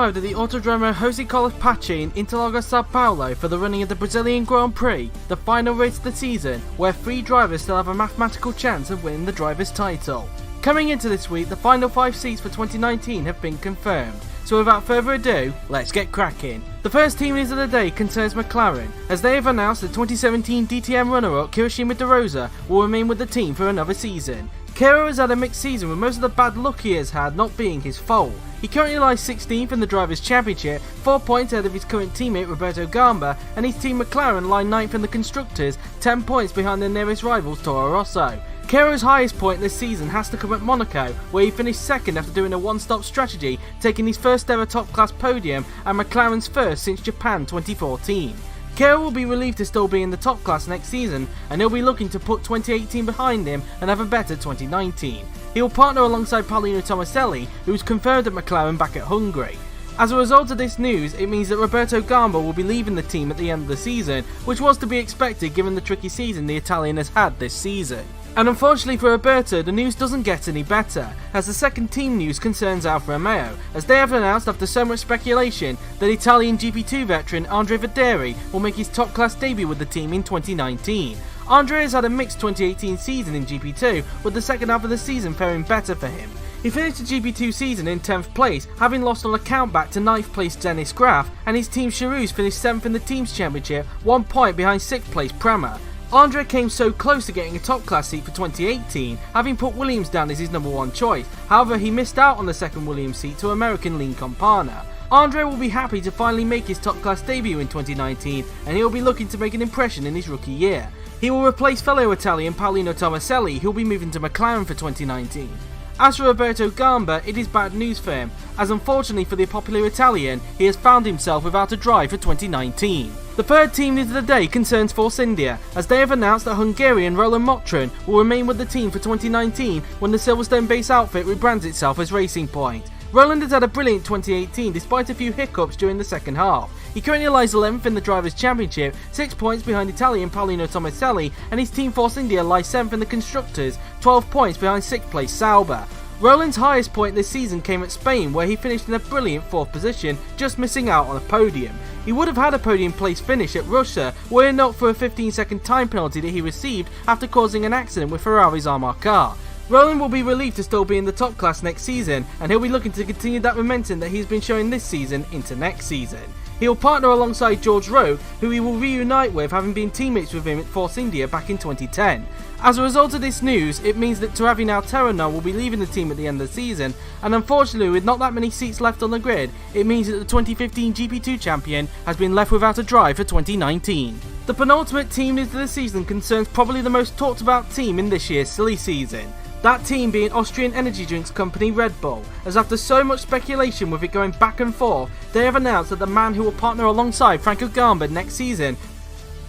arrived at the Autodromo Jose Carlos Pache in Interlagos, Sao Paulo for the running of the Brazilian Grand Prix, the final race of the season, where 3 drivers still have a mathematical chance of winning the driver's title. Coming into this week, the final 5 seats for 2019 have been confirmed, so without further ado, let's get cracking. The first team news of the day concerns McLaren, as they have announced the 2017 DTM runner-up Kirishima De Rosa will remain with the team for another season. Kiro has had a mixed season, with most of the bad luck he has had not being his fault. He currently lies 16th in the Drivers' Championship, 4 points ahead of his current teammate Roberto Gamba, and his team McLaren lie 9th in the Constructors, 10 points behind their nearest rivals Toro Rosso. Kiro's highest point this season has to come at Monaco, where he finished second after doing a one-stop strategy, taking his first ever top-class podium and McLaren's first since Japan 2014. Kiro will be relieved to still be in the top class next season, and he'll be looking to put 2018 behind him and have a better 2019. He will partner alongside Paolino Tomaselli, who was confirmed at McLaren back at Hungary. As a result of this news, it means that Roberto Gamba will be leaving the team at the end of the season, which was to be expected given the tricky season the Italian has had this season. And unfortunately for Roberto, the news doesn't get any better, as the second team news concerns Alfa Romeo, as they have announced after so much speculation that Italian GP2 veteran Andre Vaderi will make his top class debut with the team in 2019. Andre has had a mixed 2018 season in GP2, with the second half of the season faring better for him. He finished the GP2 season in 10th place, having lost on a countback to 9th place Dennis Graff, and his team Charouz finished 7th in the team's championship, 1 point behind 6th place Prema. Andre came so close to getting a top class seat for 2018, having put Williams down as his number 1 choice. However, he missed out on the second Williams seat to American Lean Campana. Andre will be happy to finally make his top class debut in 2019, and he will be looking to make an impression in his rookie year. He will replace fellow Italian Paolino Tomaselli, who will be moving to McLaren for 2019. As for Roberto Gamba, it is bad news for him, as unfortunately for the popular Italian, he has found himself without a drive for 2019. The third team news of the day concerns Force India, as they have announced that Hungarian Roland Motrin will remain with the team for 2019 when the Silverstone-based outfit rebrands itself as Racing Point. Roland has had a brilliant 2018 despite a few hiccups during the second half. He currently lies 11th in the Drivers' Championship, 6 points behind Italian Paolino Tomaselli, and his team Force India lies 7th in the Constructors, 12 points behind 6th place Sauber. Roland's highest point this season came at Spain, where he finished in a brilliant 4th position, just missing out on a podium. He would have had a podium place finish at Russia were it not for a 15-second time penalty that he received after causing an accident with Ferrari's Armagh car. Roland will be relieved to still be in the top class next season, and he'll be looking to continue that momentum that he's been showing this season into next season. He'll partner alongside George Rowe, who he will reunite with, having been teammates with him at Force India back in 2010. As a result of this news, it means that Turavi Alterna will be leaving the team at the end of the season, and unfortunately with not that many seats left on the grid, it means that the 2015 GP2 champion has been left without a drive for 2019. The penultimate team news of the season concerns probably the most talked about team in this year's silly season. That team being Austrian energy drinks company Red Bull, as after so much speculation with it going back and forth, they have announced that the man who will partner alongside Franco Gamba next season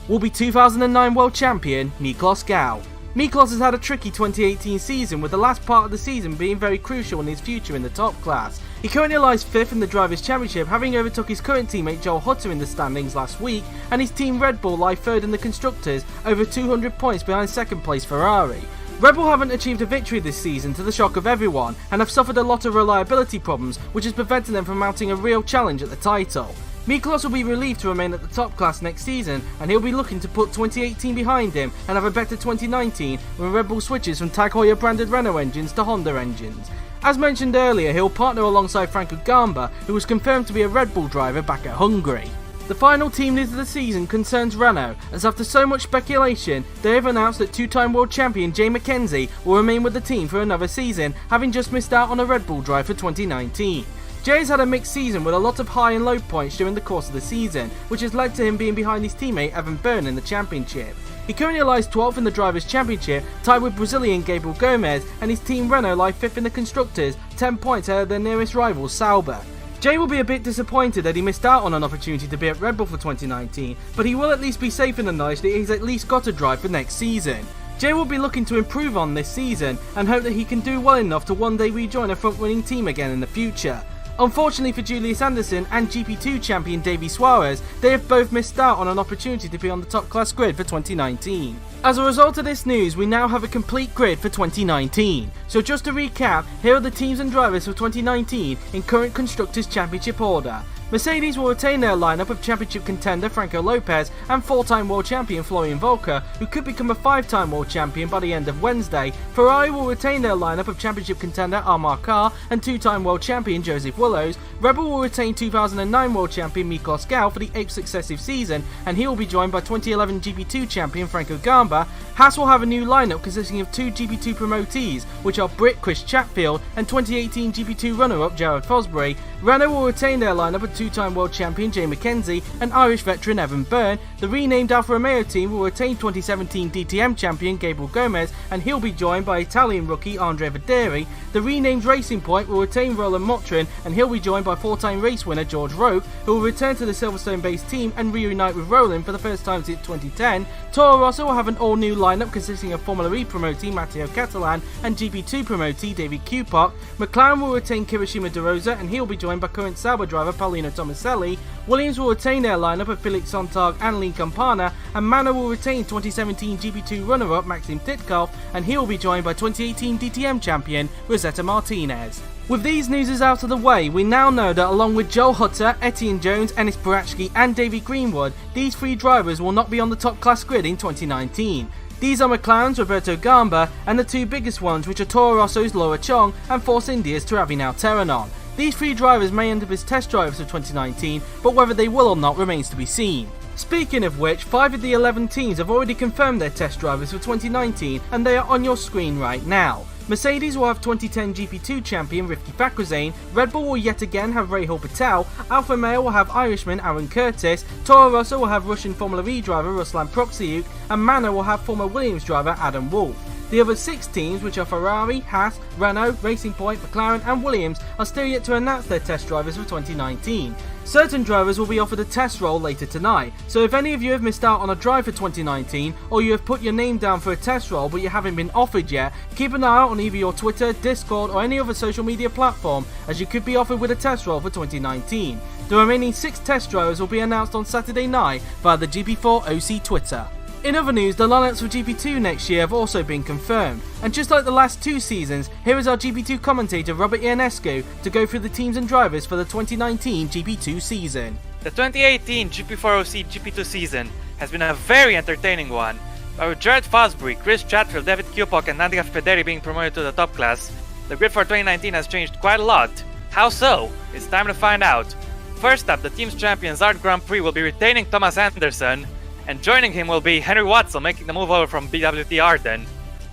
will be 2009 World Champion Miklos Gau. Miklos has had a tricky 2018 season, with the last part of the season being very crucial in his future in the top class. He currently lies 5th in the Drivers' Championship, having overtook his current teammate Joel Hutter in the standings last week, and his team Red Bull lie 3rd in the Constructors, over 200 points behind 2nd place Ferrari. Red Bull haven't achieved a victory this season to the shock of everyone, and have suffered a lot of reliability problems, which has prevented them from mounting a real challenge at the title. Miklos will be relieved to remain at the top class next season, and he'll be looking to put 2018 behind him and have a better 2019 when Red Bull switches from Tag Heuer branded Renault engines to Honda engines. As mentioned earlier, he'll partner alongside Franco Gamba, who was confirmed to be a Red Bull driver back at Hungary. The final team news of the season concerns Renault, as after so much speculation, they have announced that 2-time world champion Jay McKenzie will remain with the team for another season, having just missed out on a Red Bull drive for 2019. Jay has had a mixed season with a lot of high and low points during the course of the season, which has led to him being behind his teammate Evan Byrne in the championship. He currently lies 12th in the Drivers' Championship, tied with Brazilian Gabriel Gomez, and his team Renault lie 5th in the Constructors, 10 points ahead of their nearest rival Sauber. Jay will be a bit disappointed that he missed out on an opportunity to be at Red Bull for 2019, but he will at least be safe in the knowledge that he's at least got a drive for next season. Jay will be looking to improve on this season and hope that he can do well enough to one day rejoin a front-running team again in the future. Unfortunately for Julius Anderson and GP2 champion Davy Suarez, they have both missed out on an opportunity to be on the top class grid for 2019. As a result of this news, we now have a complete grid for 2019. So just to recap, here are the teams and drivers for 2019 in current Constructors' Championship order. Mercedes will retain their lineup of championship contender Franco Lopez and 4-time world champion Florian Volker, who could become a 5-time world champion by the end of Wednesday. Ferrari will retain their lineup of championship contender Amar Kar and 2-time world champion Joseph Willows. Red Bull will retain 2009 world champion Miklos Gau for the 8th successive season, and he will be joined by 2011 GP2 champion Franco Gamba. Haas will have a new lineup consisting of 2 GP2 promotees, which are Brit Chris Chatfield and 2018 GP2 runner-up Jared Fosbury. Renault will retain their lineup of 2-time world champion Jay McKenzie and Irish veteran Evan Byrne. The renamed Alfa Romeo team will retain 2017 DTM champion Gabriel Gomez, and he'll be joined by Italian rookie Andre Vaderi. The renamed Racing Point will retain Roland Motrin, and he'll be joined by 4-time race winner George Roque, who will return to the Silverstone-based team and reunite with Roland for the first time since 2010. Toro Rosso will have an all-new lineup consisting of Formula E promotee Matteo Catalan and GP2 promotee David Kupak. McLaren will retain Kirishima De Rosa, and he'll be joined by current Sauber driver Paulino Tomaselli. Williams will retain their lineup of Felix Sontag and Lee Campana, and Manor will retain 2017 GP2 runner-up Maxim Titkov, and he will be joined by 2018 DTM champion Rosetta Martinez. With these news out of the way, we now know that along with Joel Hutter, Etienne Jones, Ennis Barachki and Davey Greenwood, these 3 drivers will not be on the top class grid in 2019. These are McLaren's Roberto Gamba and the 2 biggest ones, which are Toro Rosso's Laura Chong and Force India's Taravinao Terranon. These 3 drivers may end up as test drivers for 2019, but whether they will or not remains to be seen. Speaking of which, 5 of the 11 teams have already confirmed their test drivers for 2019, and they are on your screen right now. Mercedes will have 2010 GP2 champion Rifki Fakhrizadeh, Red Bull will yet again have Rahul Patel, Alfa Romeo will have Irishman Aaron Curtis, Toro Rosso will have Russian Formula E driver Ruslan Proksiuk, and Manor will have former Williams driver Adam Wolff. The other 6 teams, which are Ferrari, Haas, Renault, Racing Point, McLaren and Williams, are still yet to announce their test drivers for 2019. Certain drivers will be offered a test role later tonight, so if any of you have missed out on a drive for 2019, or you have put your name down for a test role but you haven't been offered yet, keep an eye out on either your Twitter, Discord or any other social media platform, as you could be offered with a test role for 2019. The remaining 6 test drivers will be announced on Saturday night via the GP4 OC Twitter. In other news, the lineups for GP2 next year have also been confirmed, and just like the last 2 seasons, here is our GP2 commentator Robert Ionescu to go through the teams and drivers for the 2019 GP2 season. The 2018 GP4 OC GP2 season has been a very entertaining one, with Jared Fosbury, Chris Chatfield, David Kupak and Andrea Federi being promoted to the top class. The grid for 2019 has changed quite a lot. How so? It's time to find out. First up, the team's champion Zard Grand Prix will be retaining Thomas Anderson, and joining him will be Henry Watson making the move over from BWT Arden.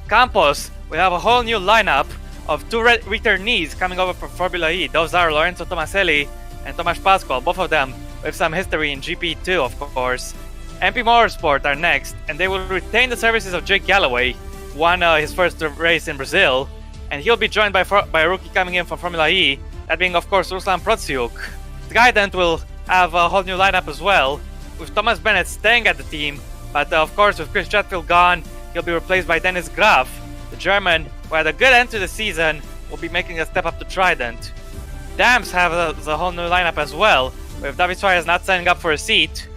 Campos will have a whole new lineup of 2 returnees coming over from Formula E. Those are Lorenzo Tomaselli and Tomasz Pascual, both of them with some history in GP2 of course. MP Motorsport are next, and they will retain the services of Jake Galloway, who won his first race in Brazil, and he'll be joined by a rookie coming in from Formula E, that being of course Ruslan Protsiuk. Trident will have a whole new lineup as well, with Thomas Bennett staying at the team, but of course with Chris Chatfield gone, he'll be replaced by Dennis Graf. The German, who had a good end to the season, will be making a step up to Trident. Dams have the whole new lineup as well, with David Suarez not signing up for a seat,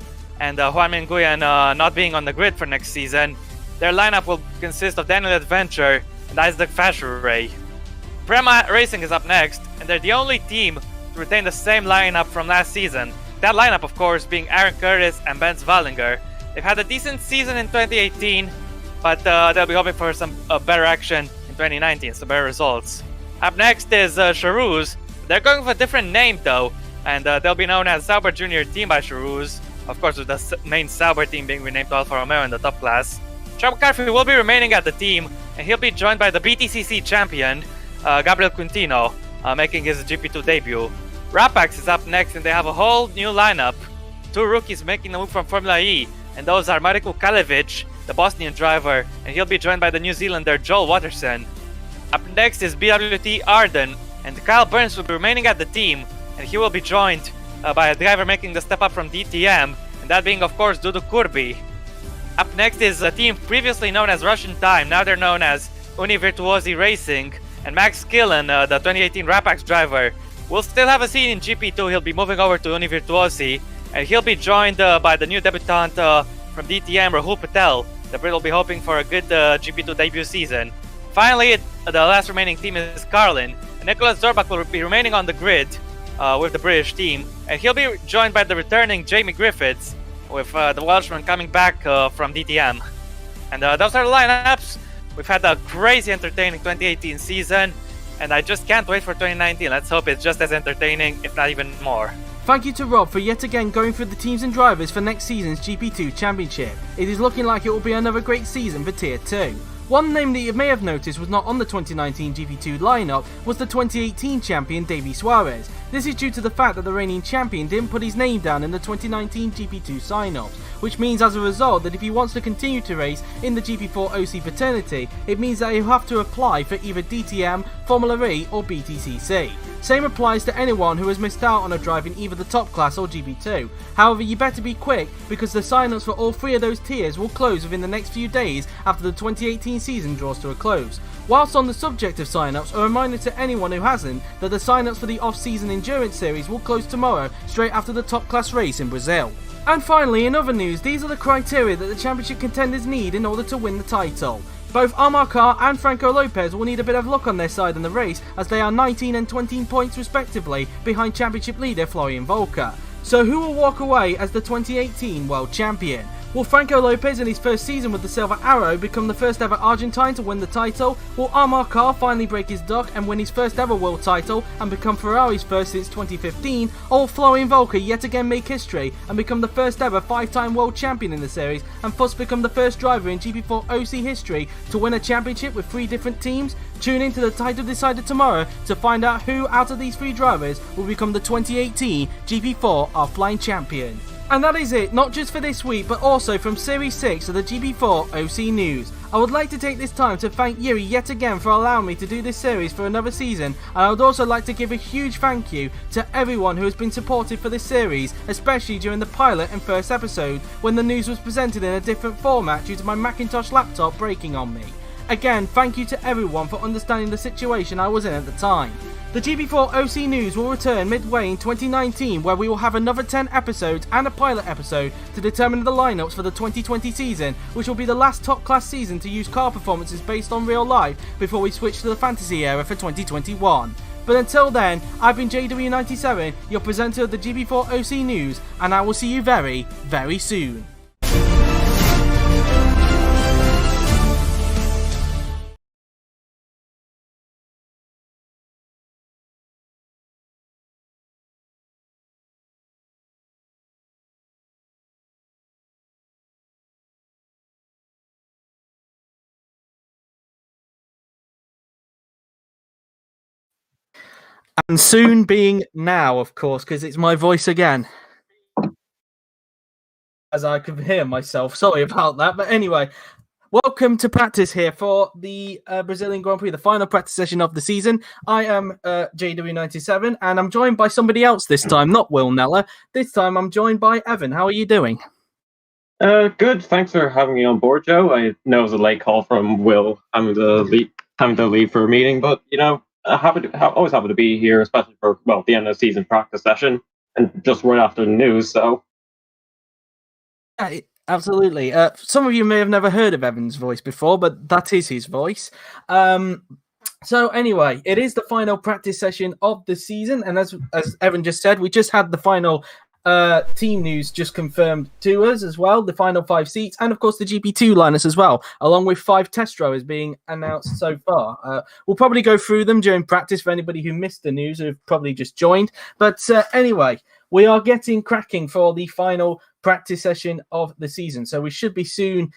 and Juan Minguian not being on the grid for next season. Their lineup will consist of Daniel Adventure and Isaac Fasheray. Prima Racing is up next, and they're the only team to retain the same lineup from last season. That lineup, of course, being Aaron Curtis and Ben Zwallinger. They've had a decent season in 2018, but they'll be hoping for some better action in 2019, some better results. Up next is Charouz. They're going for a different name though, and they'll be known as Sauber Junior Team by Charouz. Of course, with the main Sauber team being renamed to Alfa Romeo in the top class. Chuck McCarthy will be remaining at the team, and he'll be joined by the BTCC champion, Gabriel Quintino, making his GP2 debut. Rapax is up next, and they have a whole new lineup. 2 rookies making the move from Formula E, and those are Mariko Kalevic, the Bosnian driver, and he'll be joined by the New Zealander Joel Watterson. Up next is BWT Arden, and Kyle Burns will be remaining at the team, and he will be joined by a driver making the step up from DTM, and that being of course Dudu Kurbi. Up next is a team previously known as Russian Time, now they're known as Univertuasi Racing, and Max Killen, the 2018 Rapax driver, We'll still have a scene in GP2. He'll be moving over to Univertuasi, and he'll be joined by the new debutant from DTM, Rahul Patel. The Brit will be hoping for a good GP2 debut season. Finally, the last remaining team is Carlin. Nicholas Zorbach will be remaining on the grid with the British team, and he'll be joined by the returning Jamie Griffiths, with the Welshman coming back from DTM. And those are the lineups. We've had a crazy entertaining 2018 season, and I just can't wait for 2019. Let's hope it's just as entertaining, if not even more. Thank you to Rob for yet again going through the teams and drivers for next season's GP2 Championship. It is looking like it will be another great season for Tier 2. One name that you may have noticed was not on the 2019 GP2 lineup was the 2018 champion Davy Suarez. This is due to the fact that the reigning champion didn't put his name down in the 2019 GP2 sign-ups, which means as a result that if he wants to continue to race in the GP4 OC fraternity, it means that he'll have to apply for either DTM, Formula E or BTCC. Same applies to anyone who has missed out on a drive in either the top class or GP2. However, you better be quick because the sign-ups for all three of those tiers will close within the next few days after the 2018 season draws to a close. Whilst on the subject of sign-ups, a reminder to anyone who hasn't that the sign-ups for the off-season endurance series will close tomorrow straight after the top class race in Brazil. And finally, in other news, these are the criteria that the championship contenders need in order to win the title. Both Amar Khan and Franco Lopez will need a bit of luck on their side in the race as they are 19 and 20 points respectively behind championship leader Florian Volker. So who will walk away as the 2018 world champion? Will Franco Lopez in his first season with the Silver Arrow become the first ever Argentine to win the title? Will Amar Khan finally break his duck and win his first ever world title and become Ferrari's first since 2015? Or will Florian Volker yet again make history and become the first ever 5-time world champion in the series and thus become the first driver in GP4 OC history to win a championship with 3 different teams? Tune in to the title decider tomorrow to find out who out of these 3 drivers will become the 2018 GP4 offline champion. And that is it, not just for this week, but also from Series 6 of the GP4 OC News. I would like to take this time to thank Yuri yet again for allowing me to do this series for another season, and I would also like to give a huge thank you to everyone who has been supportive for this series, especially during the pilot and first episode, when the news was presented in a different format due to my Macintosh laptop breaking on me. Again, thank you to everyone for understanding the situation I was in at the time. The GP4 OC News will return midway in 2019 where we will have another 10 episodes and a pilot episode to determine the lineups for the 2020 season, which will be the last top class season to use car performances based on real life before we switch to the fantasy era for 2021. But until then, I've been JW97, your presenter of the GP4 OC News, and I will see you very, very soon. And soon being now, of course, because it's my voice again. As I could hear myself. Sorry about that. But anyway, welcome to practice here for the Brazilian Grand Prix, the final practice session of the season. I am JW97, and I'm joined by somebody else this time, not Will Neller. This time I'm joined by Evan. How are you doing? Good. Thanks for having me on board, Joe. I know it was a late call from Will having to leave for a meeting, but always happy to be here, especially for the end of the season practice session and just right after the news. So, yeah, absolutely. Some of you may have never heard of Evan's voice before, but that is his voice. So anyway, it is the final practice session of the season, and as Evan just said, we just had the final team news just confirmed to us as well, the final 5 seats, and of course the GP2 lineups as well, along with 5 test drivers being announced so far. We'll probably go through them during practice for anybody who missed the news or have probably just joined. But anyway, we are getting cracking for the final practice session of the season, so we should be soon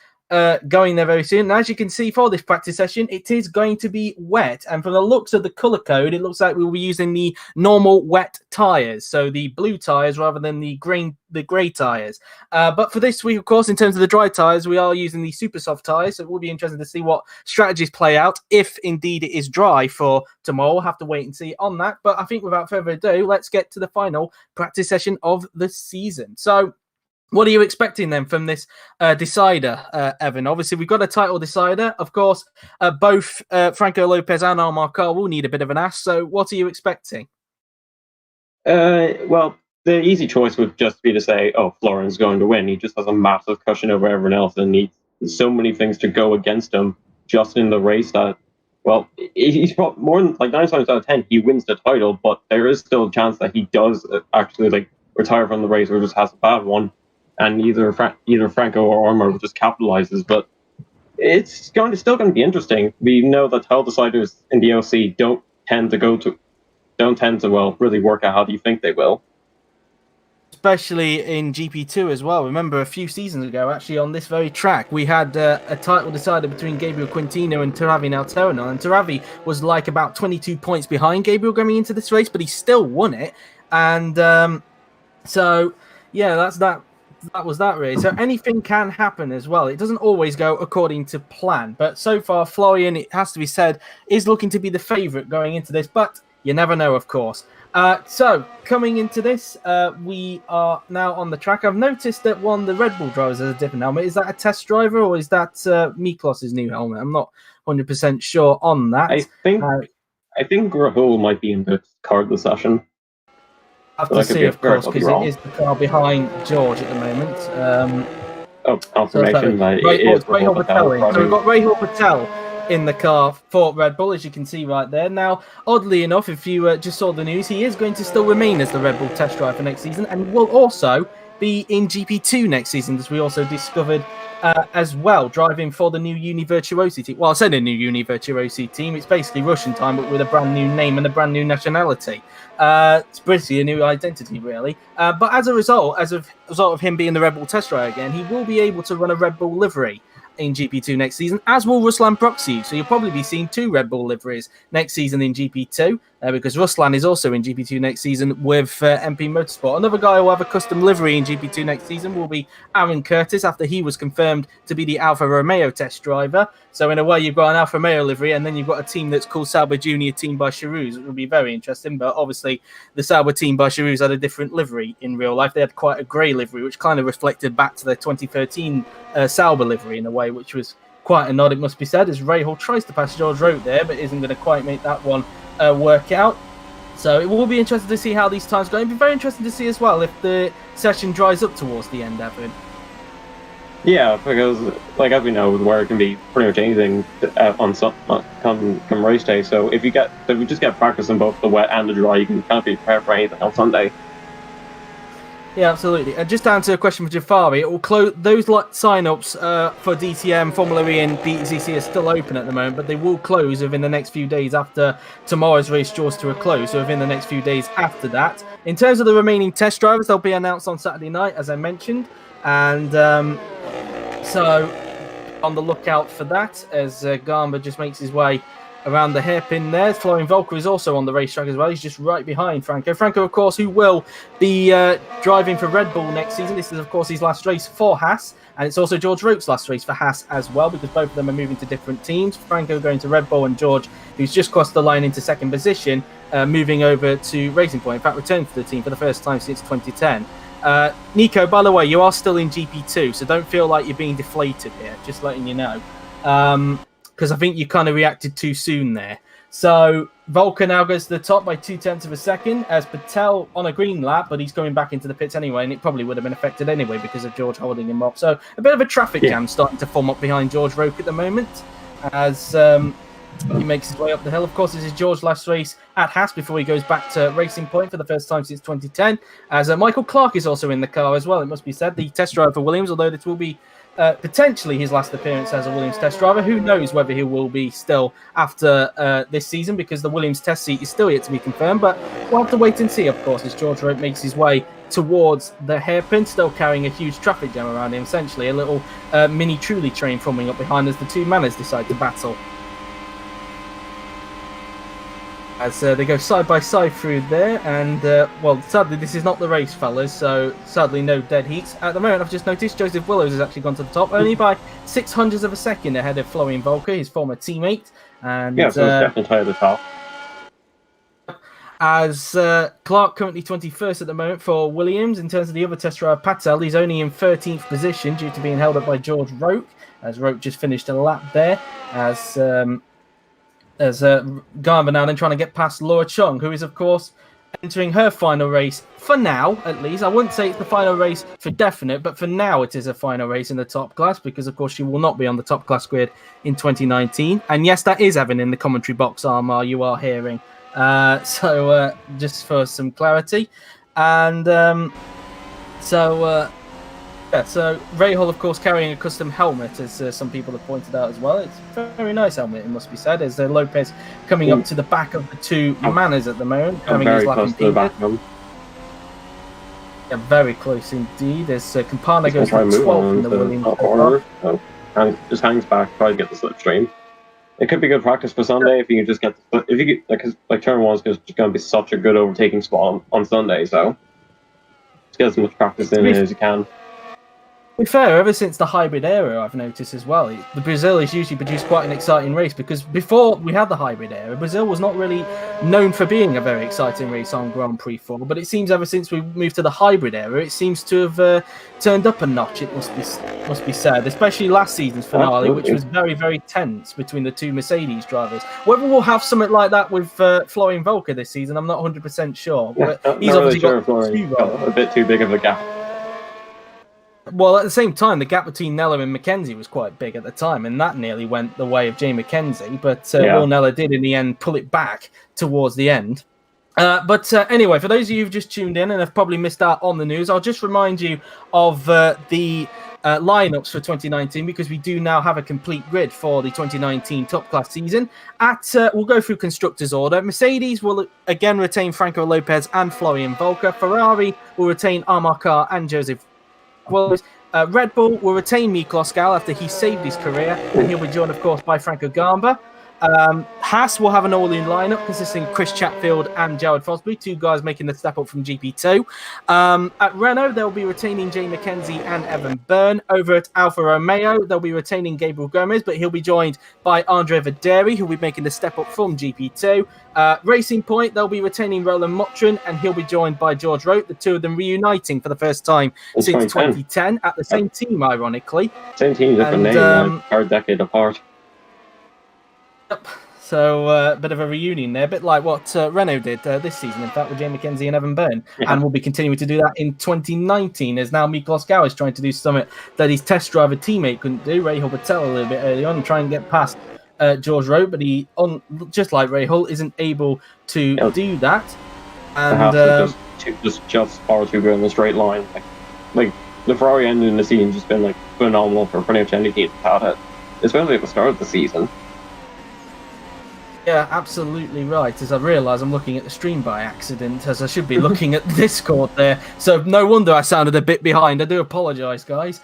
going there very soon. And as you can see for this practice session, it is going to be wet, and from the looks of the color code, it looks like we will be using the normal wet tires, so the blue tires rather than the grey tires. But for this week, of course, in terms of the dry tires, we are using the super soft tires, so it will be interesting to see what strategies play out if indeed it is dry for tomorrow. We'll have to wait and see on that. But I think without further ado, let's get to the final practice session of the season. So what are you expecting then from this decider, Evan? Obviously, we've got a title decider. Of course, both Franco Lopez and Amar Khan will need a bit of an ass. So what are you expecting? Well, the easy choice would just be to say, "Oh, Florian's going to win." He just has a massive cushion over everyone else, and needs so many things to go against him just in the race that, well, he's more than like 9 times out of 10 he wins the title, but there is still a chance that he does actually like retire from the race or just has a bad one, and either Franco or Ormer just capitalizes. But it's still going to be interesting. We know that title deciders in the OC don't tend to well really work out how do you think they will. Especially in GP2 as well. Remember, a few seasons ago, actually, on this very track, we had a title decided between Gabriel Quintino and Taravi Nalterno, and Taravi was like about 22 points behind Gabriel going into this race, but he still won it. And so, yeah, that was that race. So anything can happen as well. It doesn't always go according to plan, but so far, Florian, it has to be said, is looking to be the favourite going into this, but you never know, of course. So, coming into this, we are now on the track. I've noticed that one of the Red Bull drivers has a different helmet. Is that a test driver or is that Miklos' new helmet? I'm not 100% sure on that. I think Rahul might be in the car of the session. I have to see, of course, because it is the car behind George at the moment. Confirmation that it is Rahul Patel. So we've got Rahul Patel in the car for Red Bull, as you can see right there. Now, oddly enough, if you just saw the news, he is going to still remain as the Red Bull test driver for next season and will also be in GP2 next season, as we also discovered as well, driving for the new Univertuasi team. Well, I said a new Univertuasi team. It's basically Russian time, but with a brand new name and a brand new nationality. It's basically a new identity, really. But as a result of him being the Red Bull test driver again, he will be able to run a Red Bull livery in GP2 next season, as will Ruslan Proxy. So you'll probably be seeing 2 Red Bull liveries next season in GP2, because Ruslan is also in GP2 next season with MP Motorsport. Another guy who will have a custom livery in GP2 next season will be Aaron Curtis, after he was confirmed to be the Alfa Romeo test driver. So in a way, you've got an Alfa Romeo livery, and then you've got a team that's called Sauber Junior, team by Charouz. It will be very interesting, but obviously the Sauber team by Charouz had a different livery in real life. They had quite a grey livery, which kind of reflected back to their 2013 Sauber livery in a way, which was quite a nod, it must be said, as Rahal tries to pass George Rote there, but isn't going to quite make that one work out. So it will be interesting to see how these times go. It'll be very interesting to see as well if the session dries up towards the end, Evan. Yeah, because like as we know, where it can be pretty much anything come race day. So if we just get practice in both the wet and the dry, you can kind of be prepared for anything on Sunday. Yeah, absolutely. And just to answer a question for Jafari, it will close. Those sign-ups for DTM, Formula E, and BTCC are still open at the moment, but they will close within the next few days after tomorrow's race draws to a close. So within the next few days after that. In terms of the remaining test drivers, they'll be announced on Saturday night, as I mentioned, and so on the lookout for that as Garma just makes his way around the hairpin there. Florian Volker is also on the racetrack as well. He's just right behind Franco. Franco, of course, who will be driving for Red Bull next season. This is, of course, his last race for Haas. And it's also George Rote's last race for Haas as well, because both of them are moving to different teams. Franco going to Red Bull, and George, who's just crossed the line into second position, moving over to Racing Point. In fact, returning to the team for the first time since 2010. Nico, by the way, you are still in GP2, so don't feel like you're being deflated here. Just letting you know. Because I think you kind of reacted too soon there. So Volker now goes to the top by 0.2 of a second, as Patel on a green lap, but he's going back into the pits anyway, and it probably would have been affected anyway because of George holding him up. So a bit of a traffic jam starting to form up behind George Roke at the moment, as he makes his way up the hill. Of course, this is George's last race at Haas before he goes back to Racing Point for the first time since 2010, as Michael Clark is also in the car as well, it must be said, the test driver for Williams, although this will be potentially his last appearance as a Williams test driver. Who knows whether he will be still after this season, because the Williams test seat is still yet to be confirmed, but we'll have to wait and see, of course, as George Rote makes his way towards the hairpin, still carrying a huge traffic jam around him, essentially a little mini Truly train forming up behind as the two manners decide to battle. As they go side by side through there, and well, sadly this is not the race, fellas, so sadly no dead heats. At the moment, I've just noticed Joseph Willows has actually gone to the top, only by 0.06 of a second ahead of Florian Volker, his former teammate. And yeah, so it's definitely at the top. As Clark currently 21st at the moment for Williams. In terms of the other test driver, Patel, he's only in 13th position due to being held up by George Rote, as Rote just finished a lap there, as Garma now then trying to get past Laura Chung, who is, of course, entering her final race for now, at least. I wouldn't say it's the final race for definite, but for now it is a final race in the top class because, of course, she will not be on the top class grid in 2019. And yes, that is Evan in the commentary box, Armar, you are hearing. So just for some clarity. And so Rahal, of course, carrying a custom helmet, as some people have pointed out as well. It's a very nice helmet, it must be said. As Lopez coming up to the back of the two Manners at the moment, having his lap close to the back of them. Yeah, very close indeed. As Campana goes for 12th in the Williams order, and just hangs back, try to get the slipstream. It could be good practice for Sunday if you could just get turn one is just going to be such a good overtaking spot on Sunday, so just get as much practice in as you can. To be fair, ever since the hybrid era, I've noticed as well, the Brazil has usually produced quite an exciting race because before we had the hybrid era, Brazil was not really known for being a very exciting race on Grand Prix 4, but it seems ever since we moved to the hybrid era, it seems to have turned up a notch, it must be said, especially last season's finale, which was very, very tense between the two Mercedes drivers. Whether we'll have something like that with Florian Volker this season, I'm not 100% sure, but he's obviously got a bit too big of a gap. Well, at the same time, the gap between Nella and Mackenzie was quite big at the time, and that nearly went the way of Jay Mackenzie. But Will Nella did, in the end, pull it back towards the end. But anyway, for those of you who've just tuned in and have probably missed out on the news, I'll just remind you of the lineups for 2019 because we do now have a complete grid for the 2019 top class season. We'll go through constructors order. Mercedes will again retain Franco Lopez and Florian Volker. Ferrari will retain Amar Kar and Joseph. Well, Red Bull will retain Miklos Gal after he saved his career, and he'll be joined, of course, by Franco Gamba. Haas will have an all-in lineup consisting of Chris Chatfield and Jared Fosbury, two guys making the step up from GP2. At Renault, they'll be retaining Jay Mackenzie and Evan Byrne. Over at Alfa Romeo, they'll be retaining Gabriel Gomez, but he'll be joined by Andre Vaderi, who'll be making the step up from GP2. Racing Point, they'll be retaining Roland Motrin, and he'll be joined by George Rote, the two of them reuniting for the first time since 2010 at the same team, ironically. Same team, different name, a decade apart. Yep. So a bit of a reunion there, a bit like what Renault did this season, in fact, with Jay Mackenzie and Evan Byrne. Yeah. And we'll be continuing to do that in 2019, as now Miklos Gal is trying to do something that his test driver teammate couldn't do, Rahal Patel, a little bit early on, and try and get past George Rote, but he, just like Rahal, isn't able to do that. And just far too good in the straight line. Like the Ferrari ending in the season has just been like phenomenal for pretty much any team that's had it, especially at the start of the season. Yeah, absolutely right. As I realise, I'm looking at the stream by accident, as I should be looking at Discord there. So no wonder I sounded a bit behind. I do apologise, guys.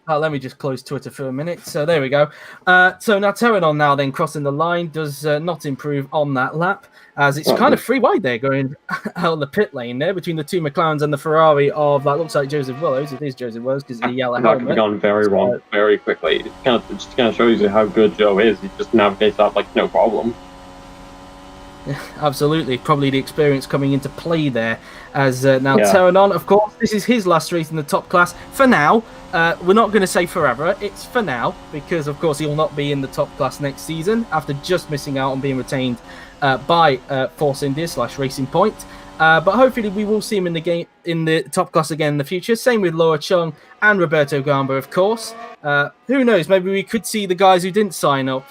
Let me just close Twitter for a minute. So there we go. So now Terranon now then crossing the line does not improve on that lap, as it's kind of free wide there going out of the pit lane there between the two McLarens and the Ferrari of that looks like Joseph Willows. It is Joseph Willows because of the yellow helmet. That could have gone very wrong very quickly. It just kind of shows you how good Joe is. He just navigates that like no problem. Yeah, absolutely. Probably the experience coming into play there. As now Terranon, of course, this is his last race in the top class for now. We're not going to say forever. It's for now because, of course, he'll not be in the top class next season after just missing out on being retained by Force India / Racing Point. But hopefully we will see him in the game in the top class again in the future. Same with Laura Chung and Roberto Gamba, of course. Who knows? Maybe we could see the guys who didn't sign up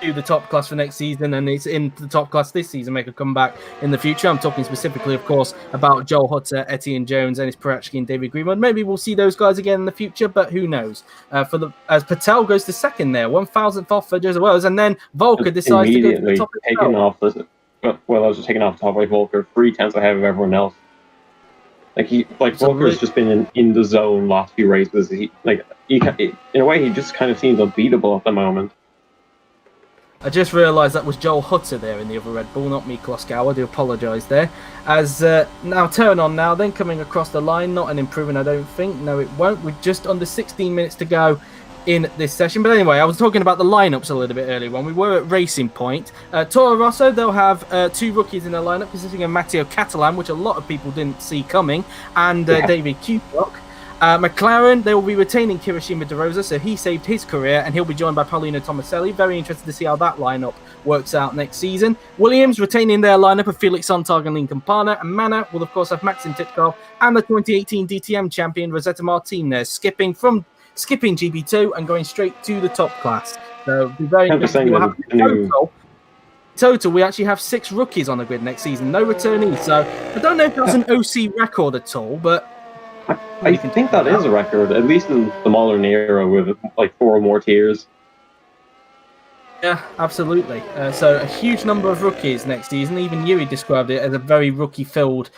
to the top class for next season and it's in the top class this season make a comeback in the future. I'm talking specifically, of course, about Joel Hutter, Etienne Jones, Ennis Parachki and David Greenwood. Maybe we'll see those guys again in the future, but who knows? As Patel goes to second there, 1,000th off for Joseph Wells, and then Volker decides to go to the top taking off. Well, I was just taking off the top by Volker, 3/10 ahead of everyone else. Volker's just been in the zone last few races. He in a way, he just kind of seems unbeatable at the moment. I just realised that was Joel Hutter there in the other Red Bull, not Miklos Gal. I do apologise there. As now turn on now, then coming across the line, not an improvement, I don't think. No, it won't. With just under 16 minutes to go in this session. But anyway, I was talking about the lineups a little bit earlier when we were at Racing Point. Toro Rosso, they'll have two rookies in their lineup, consisting of Matteo Catalan, which a lot of people didn't see coming, and David Kuplok. McLaren, they will be retaining Kirishima De Rosa, so he saved his career, and he'll be joined by Paulino Tomaselli. Very interested to see how that lineup works out next season. Williams retaining their lineup of Felix Sontag and Lincoln Parner, and Manor will, of course, have Maxim Titkov and the 2018 DTM champion Rosetta Martinez, skipping GP2 and going straight to the top class. So it'll be very interesting. Total, we actually have 6 rookies on the grid next season, no returnees. So I don't know if that's an OC record at all, but I think that is a record, at least in the modern era, with like 4 or more tiers. Yeah, absolutely. So a huge number of rookies next season. Even Yuri described it as a very rookie-filled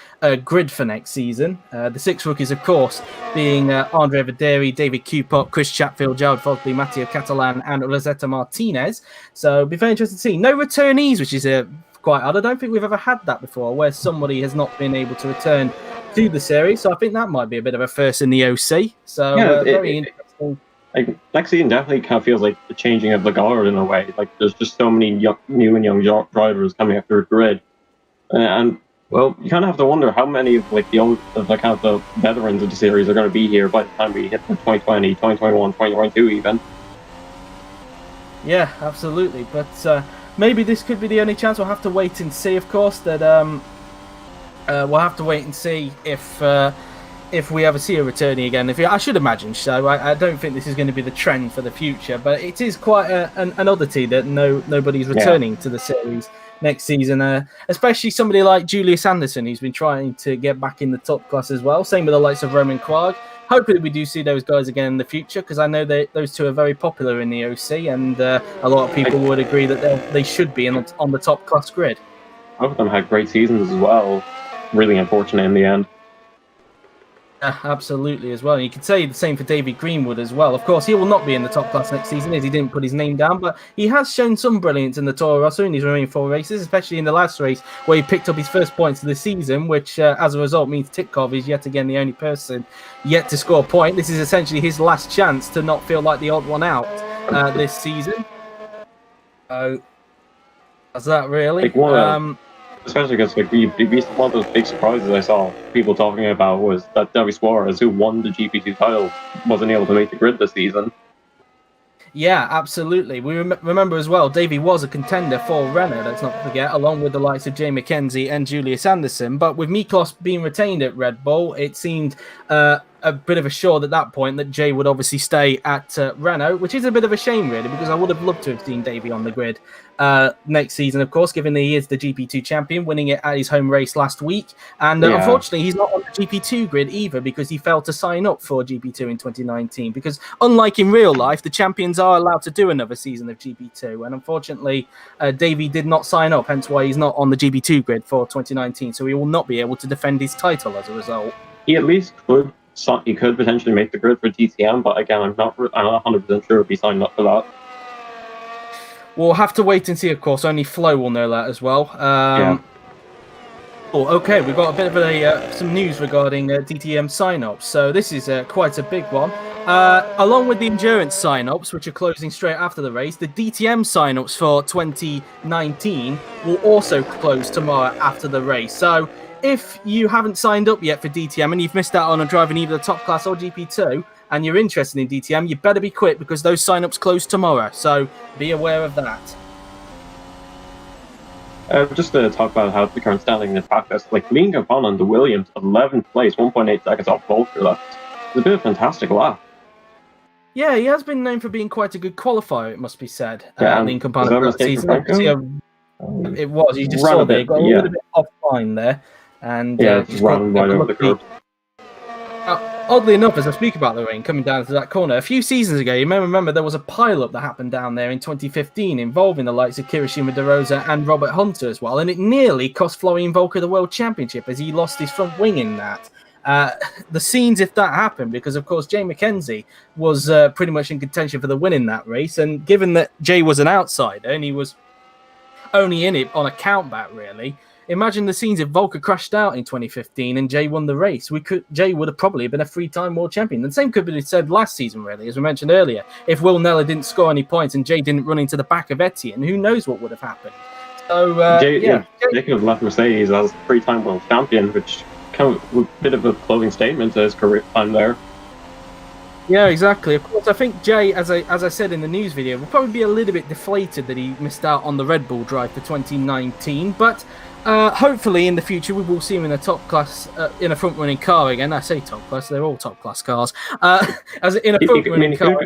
grid for next season. The 6 rookies, of course, being Andre Vaderi, David Kupop, Chris Chatfield, Jared Fosley, Matteo Catalan, and Rosetta Martinez. So it'll be very interesting to see. No returnees, which is quite odd. I don't think we've ever had that before, where somebody has not been able to return to the series. So I think that might be a bit of a first in the OC. So very interesting. Like, next season definitely kind of feels like the changing of the guard in a way. Like, there's just so many new and young drivers coming after the grid, and well, you kind of have to wonder how many of like the veterans of the series are going to be here by the time we hit the 2020, 2021, 2022 even. Yeah, absolutely. But maybe this could be the only chance. We'll have to wait and see. Of course, that we'll have to wait and see if we ever see a returning again. I should imagine so. I don't think this is going to be the trend for the future, but it is quite an oddity that nobody's returning to the series next season, especially somebody like Julius Anderson, who's been trying to get back in the top class as well. Same with the likes of Roman Krag. Hopefully we do see those guys again in the future, because I know those two are very popular in the OC, and a lot of people would agree that they should be on the top class grid. Both of them had great seasons as well. Really unfortunate in the end. Absolutely as well. And you could say the same for David Greenwood as well. Of course, he will not be in the top class next season as he didn't put his name down, but he has shown some brilliance in the Toro Rosso in his remaining 4 races, especially in the last race where he picked up his first points of the season, which as a result means Titkov is yet again the only person yet to score a point. This is essentially his last chance to not feel like the odd one out this season. So that's that really. Especially because one of those big surprises I saw people talking about was that Davi Suarez, who won the GP2 title, wasn't able to make the grid this season. Yeah, absolutely. We remember as well, Davey was a contender for Renault, let's not forget, along with the likes of Jay McKenzie and Julius Anderson. But with Miklos being retained at Red Bull, it seemed a bit of a sure at that point that Jay would obviously stay at Renault, which is a bit of a shame, really, because I would have loved to have seen Davey on the grid next season, of course, given that he is the GP2 champion, winning it at his home race last week. And unfortunately, he's not on the GP2 grid either, because he failed to sign up for GP2 in 2019. Because unlike in real life, the champions are allowed to do another season of GP2. And unfortunately, Davey did not sign up, hence why he's not on the GP2 grid for 2019. So he will not be able to defend his title as a result. He at least could. He could potentially make the grid for DTM, but again, I'm not 100% sure if he signed up for that. We'll have to wait and see, of course. Only Flo will know that as well. Oh, okay, we've got a bit of some news regarding DTM sign-ups. So this is quite a big one. Along with the endurance sign-ups, which are closing straight after the race, the DTM sign-ups for 2019 will also close tomorrow after the race. So if you haven't signed up yet for DTM and you've missed out on driving either the top class or GP2 and you're interested in DTM, you better be quick, because those sign-ups close tomorrow. So be aware of that. Just to talk about how the current standing in the practice, like Lincoln Parner on the Williams, 11th place, 1.8 seconds off Volker left. It's a bit of a fantastic lap. Yeah, he has been known for being quite a good qualifier, it must be said. Lincoln Parner that season. It was. You just saw that. He got a little bit offline there. And just ran right over the curb. Oddly enough, as I speak about the rain coming down to that corner, a few seasons ago, you may remember there was a pile-up that happened down there in 2015 involving the likes of Kirishima De Rosa and Robert Hunter as well, and it nearly cost Florian Volker the World Championship as he lost his front wing in that. The scenes if that happened, because of course Jay McKenzie was pretty much in contention for the win in that race, and given that Jay was an outsider and he was only in it on a countback, really. Imagine the scenes if Volker crashed out in 2015 and Jay won the race. Jay would have probably been a 3-time world champion. And the same could be said last season, really, as we mentioned earlier. If Will Neller didn't score any points and Jay didn't run into the back of Etienne, who knows what would have happened. So Jay could have left Mercedes as 3-time world champion, which kind of a bit of a closing statement to his career time there. Yeah, exactly. Of course, I think Jay, as I said in the news video, will probably be a little bit deflated that he missed out on the Red Bull drive for 2019. But hopefully, in the future, we will see him in a top class, in a front running car again. I say top class; they're all top class cars. As in a front running car.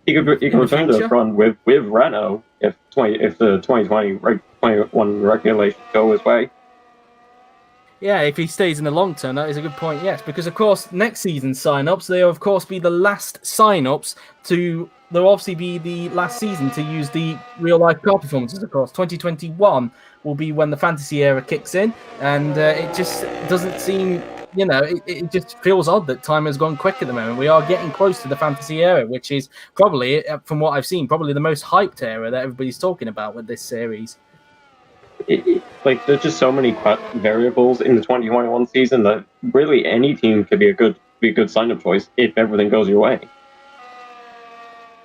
He could return to the front with Renault if the 2021 regulations go his way. Yeah, if he stays in the long term, that is a good point, yes. Because, of course, next season's sign-ups, they'll, of course, be the last sign-ups to... They'll obviously be the last season to use the real-life car performances, of course. 2021 will be when the fantasy era kicks in, and it just doesn't seem... You know, it just feels odd that time has gone quick at the moment. We are getting close to the fantasy era, which is probably, from what I've seen, probably the most hyped era that everybody's talking about with this series. Like, there's just so many variables in the 2021 season that really any team could be a good sign-up choice if everything goes your way.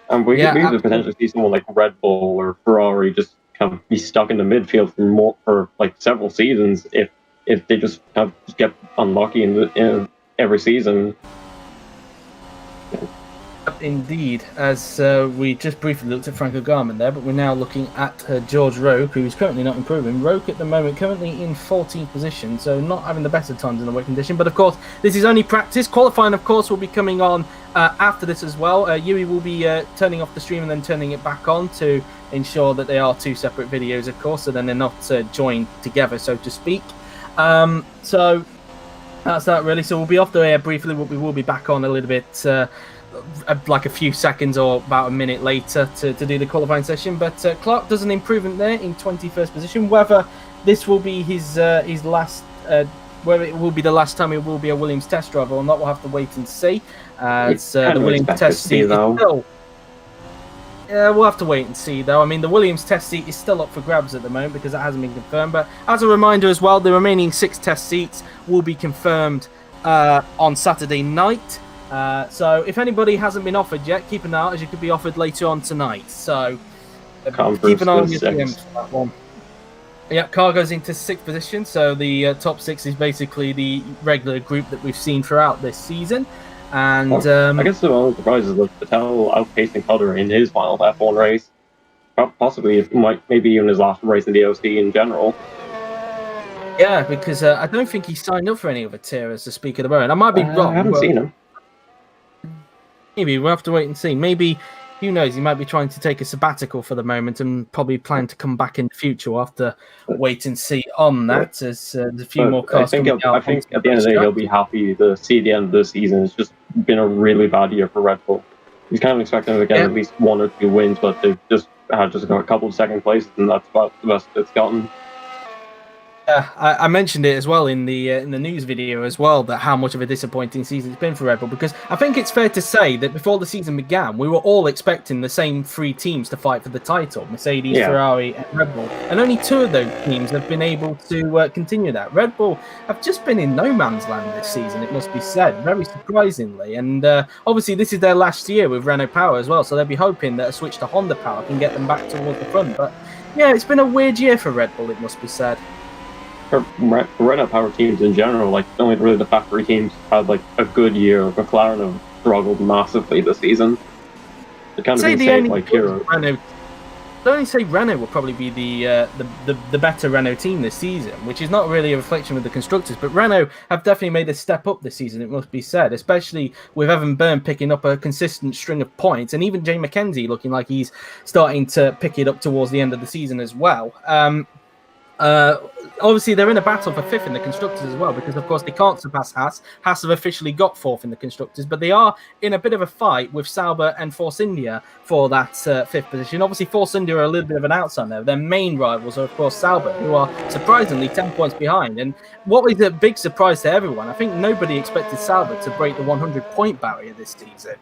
And we could potentially see someone like Red Bull or Ferrari just kind of be stuck in the midfield for like several seasons if they just kind of get unlucky in every season. Indeed, as we just briefly looked at Franco Garmin there, but we're now looking at George Roque, who's currently not improving. Roque at the moment currently in 14th position, so not having the better times in the wet condition. But of course, this is only practice. Qualifying, of course, will be coming on after this as well. Yui will be turning off the stream and then turning it back on to ensure that they are two separate videos, of course, so then they're not joined together, so to speak. So that's that really. So we'll be off the air briefly, but we will be back on a little bit like a few seconds or about a minute later to do the qualifying session. But Clark does an improvement there in 21st position. Whether this will be his last, whether it will be the last time he will be a Williams test driver or not, we'll have to wait and see. The Williams test seat is still... Yeah, we'll have to wait and see, though. I mean, the Williams test seat is still up for grabs at the moment because that hasn't been confirmed. But as a reminder as well, the remaining 6 test seats will be confirmed on Saturday night. So if anybody hasn't been offered yet, keep an eye out, as you could be offered later on tonight. So keep an eye on your DMs for that one. Yeah, car goes into 6th position. So the top 6 is basically the regular group that we've seen throughout this season. And I guess the only surprise is that Vettel outpacing Cutter in his final F1 race. Possibly, maybe even his last race in the OC in general. Yeah, because I don't think he signed up for any other tier as the speaker of the moment. I might be wrong. I haven't seen him. Maybe we'll have to wait and see. Maybe, who knows, he might be trying to take a sabbatical for the moment and probably plan to come back in the future. We'll have to wait and see on that, as there's a few more cars coming out. I think at the end of the day, he'll be happy to see the end of the season. It's just been a really bad year for Red Bull. He's kind of expecting to get at least 1 or 2 wins, but they've just got a couple of second places, and that's about the best it's gotten. I mentioned it as well in the news video as well, that how much of a disappointing season it's been for Red Bull, because I think it's fair to say that before the season began, we were all expecting the same 3 teams to fight for the title, Mercedes, Ferrari and Red Bull, and only 2 of those teams have been able to continue that. Red Bull have just been in no man's land this season, it must be said, very surprisingly, and obviously this is their last year with Renault Power as well, so they'll be hoping that a switch to Honda Power can get them back towards the front. But yeah, it's been a weird year for Red Bull, it must be said. For Renault Power teams in general, like only really the factory teams had like a good year. McLaren have struggled massively this season. They kind of been like heroes. I'd only say Renault will probably be the better Renault team this season, which is not really a reflection of the constructors, but Renault have definitely made a step up this season, it must be said, especially with Evan Byrne picking up a consistent string of points, and even Jay McKenzie looking like he's starting to pick it up towards the end of the season as well. Obviously, they're in a battle for 5th in the Constructors as well, because, of course, they can't surpass Haas. Haas have officially got 4th in the Constructors, but they are in a bit of a fight with Sauber and Force India for that 5th position. Obviously, Force India are a little bit of an outsider. Their main rivals are, of course, Sauber, who are surprisingly 10 points behind. And what was a big surprise to everyone, I think nobody expected Sauber to break the 100-point barrier this season.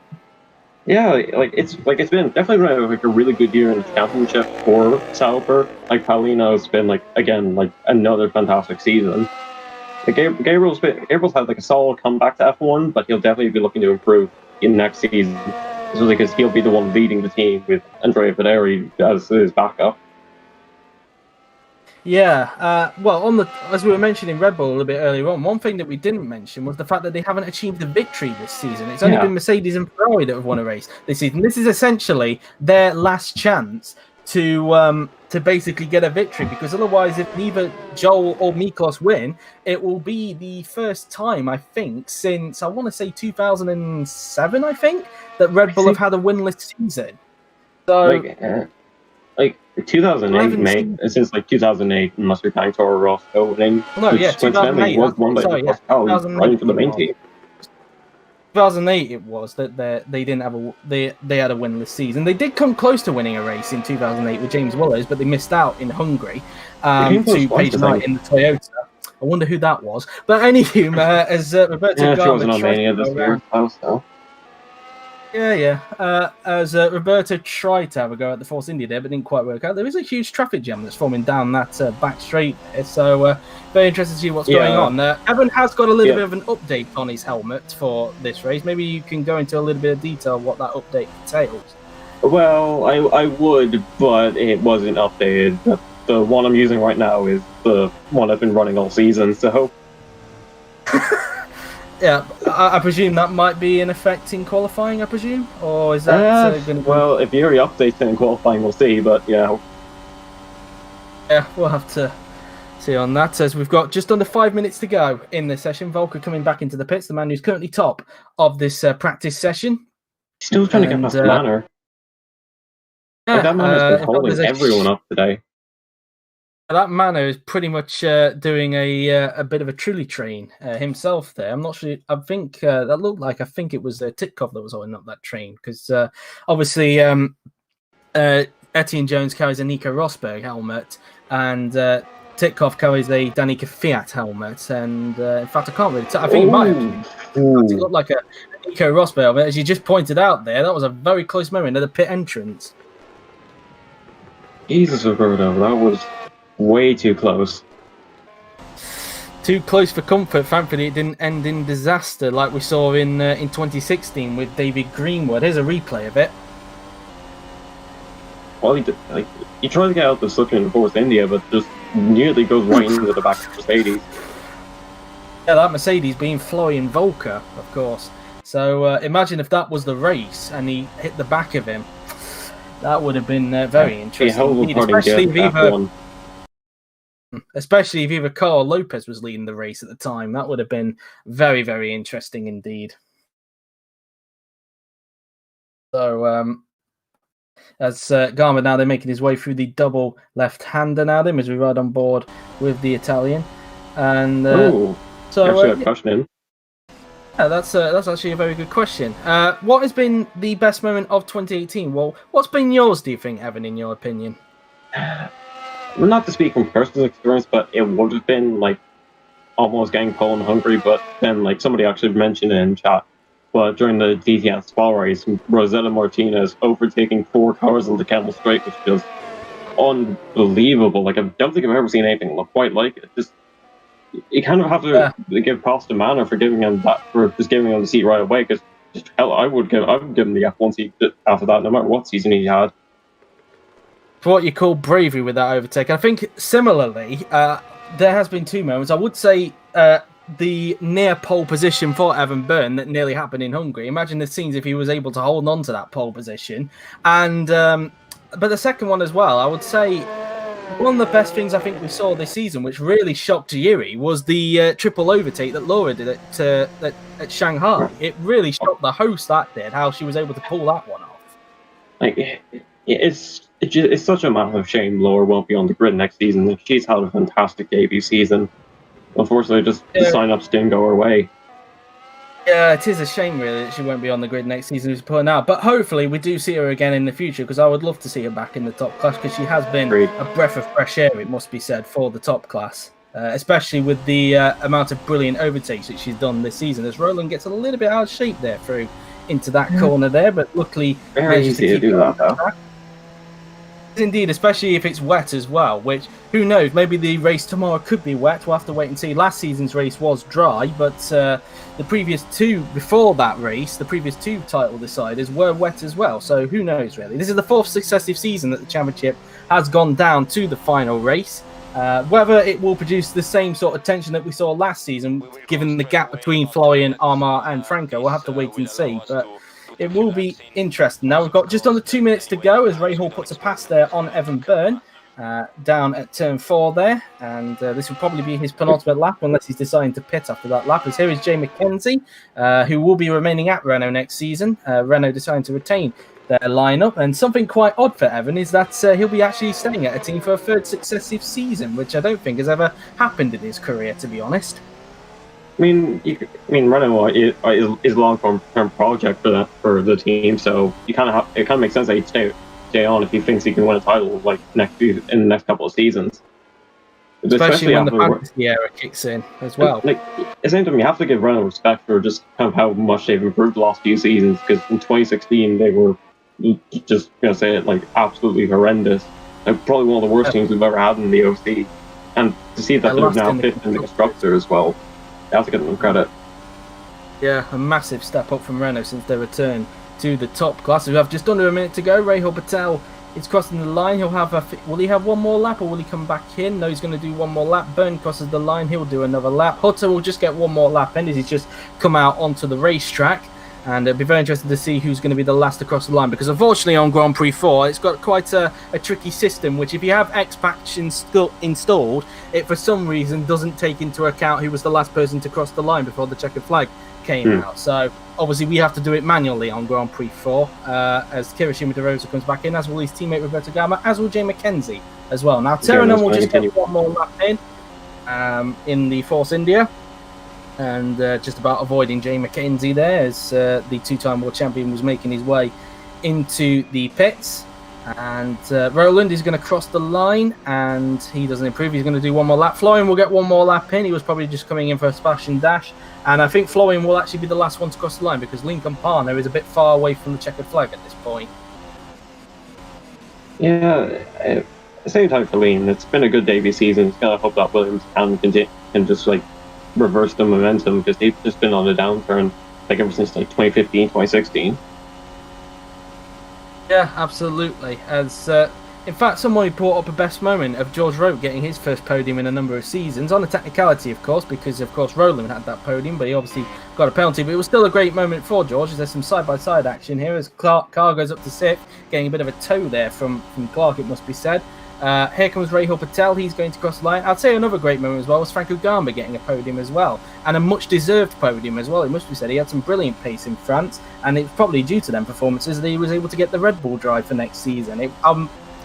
Yeah, it's been definitely like a really good year in the championship for Sauber. Like Paulino's been again another fantastic season. Like Gabriel's had like a solid comeback to F1, but he'll definitely be looking to improve in next season, especially because he'll be the one leading the team with Andrea Pederi as his backup. Well, as we were mentioning Red Bull a little bit earlier on, one thing that we didn't mention was the fact that they haven't achieved a victory this season. It's only been Mercedes and Ferrari that have won a race this season. This is essentially their last chance to basically get a victory, because otherwise, if neither Joel or Miklos win, it will be the first time, I think, since I want to say 2007, I think, that Red Bull have had a winless season. So. Like 2008, since like 2008, unless you're counting Toro Rosso winning, which coincidentally was won by running for the main team. 2008 it was that they didn't have they had a winless season. They did come close to winning a race in 2008 with James Willows, but they missed out in Hungary to Page Knight in the Toyota. I wonder who that was. But anywho, as Roberto Garber as Roberto tried to have a go at the Force India there, but didn't quite work out. There is a huge traffic jam that's forming down that back straight there, so very interested to see what's going on. Evan has got a little bit of an update on his helmet for this race. Maybe you can go into a little bit of detail what that update entails. Well, I would, but it wasn't updated. The one I'm using right now is the one I've been running all season, so... Yeah, I presume that might be in effect in qualifying, I presume? Or is that going to be... Well, if you already updated in qualifying, we'll see, but yeah. Yeah, we'll have to see on that, as we've got just under 5 minutes to go in the session. Volker coming back into the pits, the man who's currently top of this practice session. Still trying to get past Manor. Yeah, that man has been holding everyone up today. That Mano is pretty much doing a bit of a truly train himself there. I'm not sure. I think that looked like, I think it was Titkov that was holding up that train, because obviously Etienne Jones carries a Nico Rosberg helmet, and Titkov carries a Danica Fiat helmet. And in fact, I can't really tell. I think it might have looked like a Nico Rosberg helmet. As you just pointed out there, that was a very close moment at the pit entrance. Jesus, Roberto, that was way too close. Too close for comfort. Thankfully, it didn't end in disaster like we saw in 2016 with David Greenwood. Here's a replay of it. Well, he tried to get out the suction in Force India, but just nearly goes right into the back of Mercedes. Yeah, that Mercedes being Florian Volker, of course. So imagine if that was the race and he hit the back of him. That would have been very interesting. Especially if either Carl Lopez was leading the race at the time. That would have been very, very interesting indeed. So, as Garber now, they're making his way through the double left-hander now, as we ride on board with the Italian. And question. Yeah, that's actually a very good question. What has been the best moment of 2018? Well, what's been yours, do you think, Evan, in your opinion? Well, not to speak from personal experience, but it would have been like almost getting pole in Hungary, but then like somebody actually mentioned it in chat. But during the DTS Spa race, Rosetta Martinez overtaking 4 cars on the Camel Straight, which was unbelievable. Like, I don't think I've ever seen anything look quite like it. Just you kind of have to give props to Manor for giving him that, for just giving him the seat right away. Because hell, I would give him the F1 seat after that, no matter what season he had. For what you call bravery with that overtake. I think similarly, there has been 2 moments. I would say the near pole position for Evan Byrne that nearly happened in Hungary. Imagine the scenes if he was able to hold on to that pole position. And but the second one as well, I would say one of the best things I think we saw this season, which really shocked Yuri, was the triple overtake that Laura did at Shanghai. It really shocked the host, that did, how she was able to pull that one off. Like, it's such a massive shame Laura won't be on the grid next season. She's had a fantastic debut season. Unfortunately, just the sign-ups didn't go her way. Yeah, it is a shame, really, that she won't be on the grid next season, who's putting out. But hopefully we do see her again in the future, because I would love to see her back in the top class, because she has been a breath of fresh air, it must be said, for the top class. Especially with the amount of brilliant overtakes that she's done this season, as Roland gets a little bit out of shape there through into that corner there, but luckily very easy to do that, though. Indeed, especially if it's wet as well, which, who knows, maybe the race tomorrow could be wet. We'll have to wait and see. Last season's race was dry, but the previous 2 before that race, the previous 2 title deciders were wet as well, so who knows, really. This is the 4th successive season that the championship has gone down to the final race, Whether it will produce the same sort of tension that we saw last season, given the gap between Florian, Armar, and Franco, we'll have to wait and see. But it will be interesting. Now we've got just under 2 minutes to go as Ray Hall puts a pass there on Evan Byrne down at turn 4 there. And this will probably be his penultimate lap unless he's deciding to pit after that lap. As here is Jay McKenzie, who will be remaining at Renault next season. Renault deciding to retain their lineup, and something quite odd for Evan is that he'll be actually staying at a team for a third successive season, which I don't think has ever happened in his career, to be honest. I mean, Renault is a long-term project for the team, so it kind of makes sense that he'd stay on if he thinks he can win a title like in the next couple of seasons. Especially when the fantasy era kicks in as well. Like at the same time, you have to give Renault respect for just kind of how much they've improved the last few seasons. Because in 2016 they were just gonna say it like absolutely horrendous. Like probably one of the worst teams we've ever had in the OC. And to see that they're now fifth in the constructor as well, you have to give them credit. Yeah, a massive step up from Renault since their return to the top class. We have just under a minute to go. Rahul Patel is crossing the line. He'll have will he have one more lap or will he come back in? No, he's going to do one more lap. Byrne crosses the line. He'll do another lap. Hutter will just get one more lap in as he's just come out onto the racetrack. And it'll be very interesting to see who's going to be the last across the line, because unfortunately on Grand Prix 4 it's got quite a tricky system, which if you have X-Patch installed, it for some reason doesn't take into account who was the last person to cross the line before the checkered flag came out. So obviously we have to do it manually on Grand Prix 4 as Kirishima De Rosa comes back in, as will his teammate Roberto Gama, as will Jay McKenzie as well. Now Teranon will just get one more lap in the Force India. And just about avoiding Jay McKenzie there as the two-time world champion was making his way into the pits. And Roland is going to cross the line, and he doesn't improve. He's going to do one more lap. Florian will get one more lap in. He was probably just coming in for a splash and dash. And I think Florian will actually be the last one to cross the line because Lincoln Parner is a bit far away from the checkered flag at this point. Yeah, at the same time for Lean, it's been a good debut season. It's going to hope that Williams can just like reverse the momentum, because they've just been on a downturn like ever since like 2015, 2016. Yeah, absolutely. As in fact, someone brought up a best moment of George Rote getting his first podium in a number of seasons, on a technicality, of course, because of course Roland had that podium, but he obviously got a penalty. But it was still a great moment for George, as there's some side-by-side action here as Carr goes up to 6th, getting a bit of a toe there from Clark, it must be said. Here comes Rahul Patel. He's going to cross the line. I'd say another great moment as well was Franco Gamba getting a podium as well, and a much-deserved podium as well. It must be said he had some brilliant pace in France, and it's probably due to them performances that he was able to get the Red Bull drive for next season.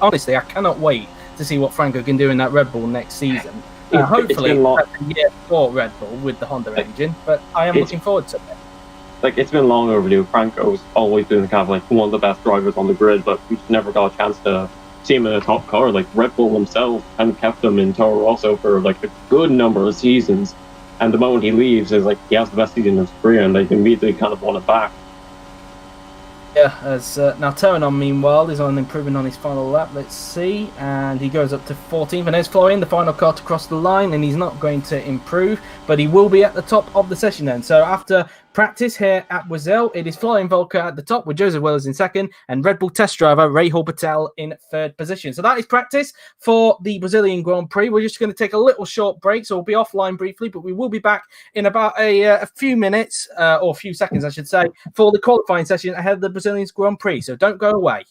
Honestly, I cannot wait to see what Franco can do in that Red Bull next season. Hopefully, that's a year for Red Bull with the Honda engine, but I am looking forward to it. Like, it's been long overdue. Franco's always been kind of like one of the best drivers on the grid, but we've never got a chance to see him in a top car. Like Red Bull himself kind of kept him in Toro Rosso for like a good number of seasons, and the moment he leaves is like he has the best season of his career, and they immediately kind of want it back. Yeah, as now Teranon meanwhile is on improving on his final lap. Let's see, and he goes up to 14th, and there's Florian, the final car to cross the line, and he's not going to improve, but he will be at the top of the session then. So after practice here at Brazil, it is Florian Volker at the top with Joseph Wells in second and Red Bull test driver Rahul Patel in third position. So that is practice for the Brazilian Grand Prix. We're just going to take a little short break, so we'll be offline briefly, but we will be back in about a few minutes, or a few seconds I should say, for the qualifying session ahead of the Brazilian Grand Prix. So don't go away.